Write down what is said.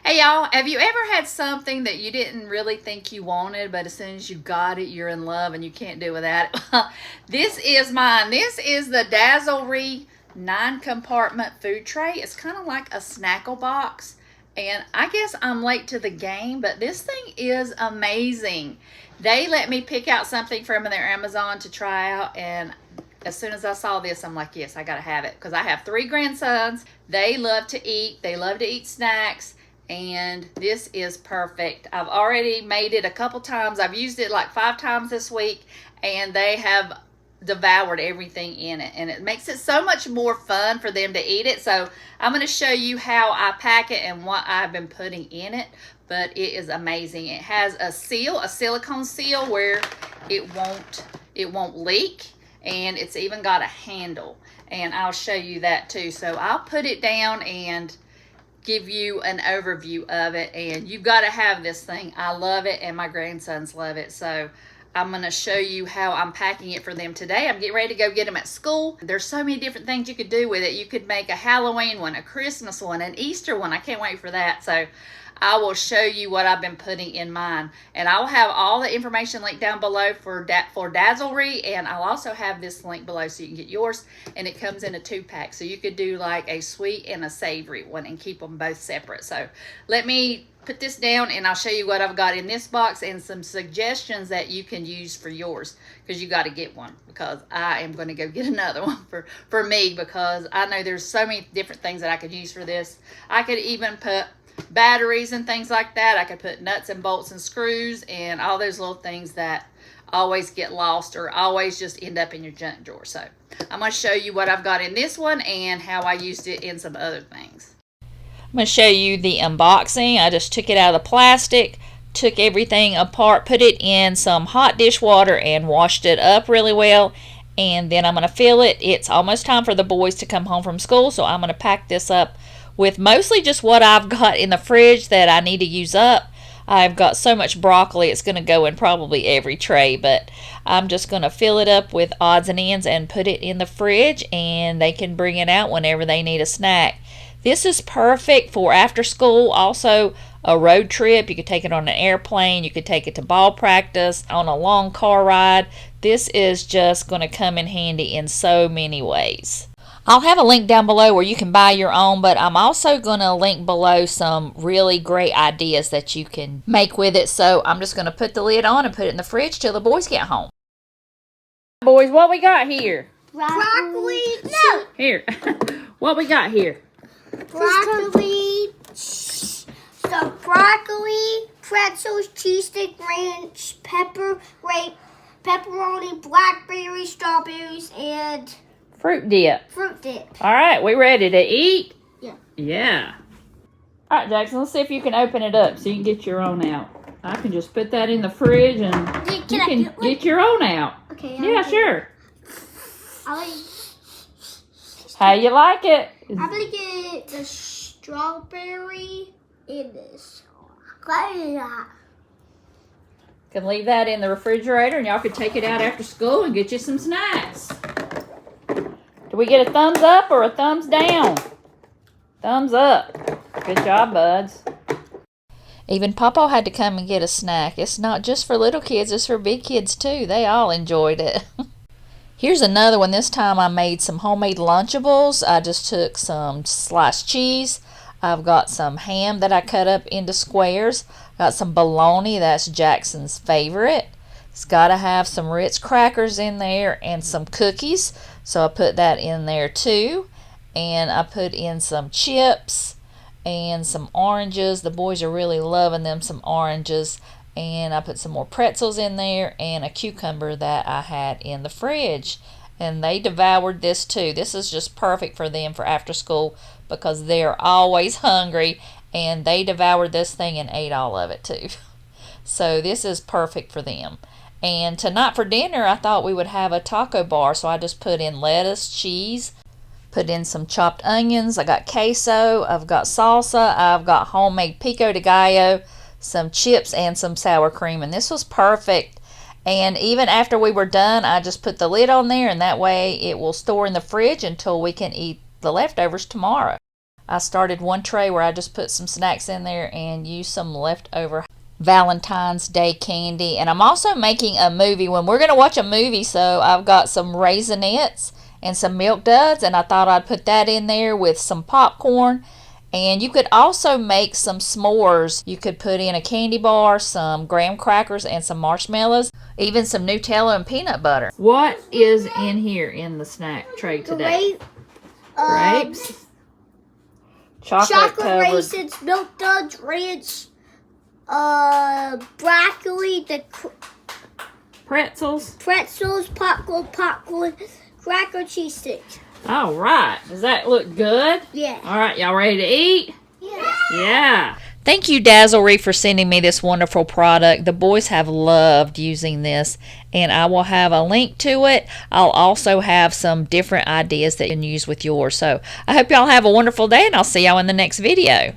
Hey y'all, have you ever had something that you didn't really think you wanted, but as soon as you got it, you're in love and you can't do without it? This is mine. This is the Dazzelree 9-compartment food tray. It's kind of like a snackle box. And I guess I'm late to the game, but this thing is amazing. They let me pick out something from their Amazon to try out, and as soon as I saw this, I'm like, yes, I gotta have it, because I have 3 grandsons. They love to eat. They love to eat snacks, and this is perfect. I've already made it a couple times. I've used it like 5 times this week, and they have devoured everything in it, and it makes it so much more fun for them to eat it. So I'm going to show you how I pack it and what I've been putting in it, but it is amazing. It has a seal, a silicone seal, where it won't leak, and it's even got a handle, and I'll show you that too. So I'll put it down and give you an overview of it, and you've got to have this thing. I love it, and my grandsons love it. So I'm going to show you how I'm packing it for them today. I'm getting ready to go get them at school. There's so many different things you could do with it. You could make a Halloween one, a Christmas one, an Easter one. I can't wait for that. So I will show you what I've been putting in mine. And I'll have all the information linked down below for Dazzelree, and I'll also have this link below so you can get yours. And it comes in a 2-pack. So you could do like a sweet and a savory one and keep them both separate. So let me put this down, and I'll show you what I've got in this box and some suggestions that you can use for yours, because you got to get one, because I am going to go get another one for me, because I know there's so many different things that I could use for this. I could even put batteries and things like that. I could put nuts and bolts and screws and all those little things that always get lost or always just end up in your junk drawer. So I'm going to show you what I've got in this one and how I used it in some other things. I'm going to show you the unboxing. I just took it out of the plastic, took everything apart, put it in some hot dish water, and washed it up really well. And then I'm going to fill it. It's almost time for the boys to come home from school, so I'm going to pack this up with mostly just what I've got in the fridge that I need to use up. I've got so much broccoli, it's going to go in probably every tray, but I'm just going to fill it up with odds and ends and put it in the fridge, and they can bring it out whenever they need a snack. This is perfect for after school, also a road trip. You could take it on an airplane, you could take it to ball practice, on a long car ride. This is just going to come in handy in so many ways. I'll have a link down below where you can buy your own, but I'm also going to link below some really great ideas that you can make with it. So I'm just going to put the lid on and put it in the fridge till the boys get home. Boys, what we got here? Broccoli. No. Here. What we got here? Broccoli. So broccoli, pretzels, cheese stick, ranch, pepper, grape, pepperoni, blackberries, strawberries, and fruit dip. Fruit dip. All right, we ready to eat? Yeah. Yeah. All right, Jackson, let's see if you can open it up so you can get your own out. I can just put that in the fridge and you can get your own out. Okay. Yeah, sure. How you like it? I'm gonna get the strawberry in this. Can leave that in the refrigerator, and y'all could take it out after school and get you some snacks. Do we get a thumbs up or a thumbs down? Thumbs up. Good job, buds. Even Papa had to come and get a snack. It's not just for little kids, it's for big kids too. They all enjoyed it. Here's another one. This time I made some homemade Lunchables. I just took some sliced cheese. I've got some ham that I cut up into squares. Got some bologna, that's Jackson's favorite. It's got to have some Ritz crackers in there and some cookies. So I put that in there too. And I put in some chips and some oranges. The boys are really loving them some oranges. And I put some more pretzels in there and a cucumber that I had in the fridge. And they devoured this too. This is just perfect for them for after school because they're always hungry, and they devoured this thing and ate all of it too. So this is perfect for them. And tonight for dinner I thought we would have a taco bar, so I just put in lettuce, cheese, put in some chopped onions. I got queso, I've got salsa, I've got homemade pico de gallo, some chips, and some sour cream, and this was perfect. And even after we were done, I just put the lid on there, and that way it will store in the fridge until we can eat the leftovers tomorrow. I started one tray where I just put some snacks in there and used some leftover Valentine's Day candy. And I'm also making a movie when we're going to watch a movie, so I've got some Raisinets and some Milk Duds, and I thought I'd put that in there with some popcorn. And you could also make some s'mores. You could put in a candy bar, some graham crackers, and some marshmallows, even some Nutella and peanut butter. What is in here in the snack tray today? Grapes. Chocolate raisins, Milk Duds, ranch, broccoli, Pretzels. popcorn, cracker, cheese sticks. All right. Does that look good? Yeah. All right. Y'all ready to eat? Yeah. Yeah. Thank you, Dazzelree, for sending me this wonderful product. The boys have loved using this, and I will have a link to it. I'll also have some different ideas that you can use with yours. So I hope y'all have a wonderful day, and I'll see y'all in the next video.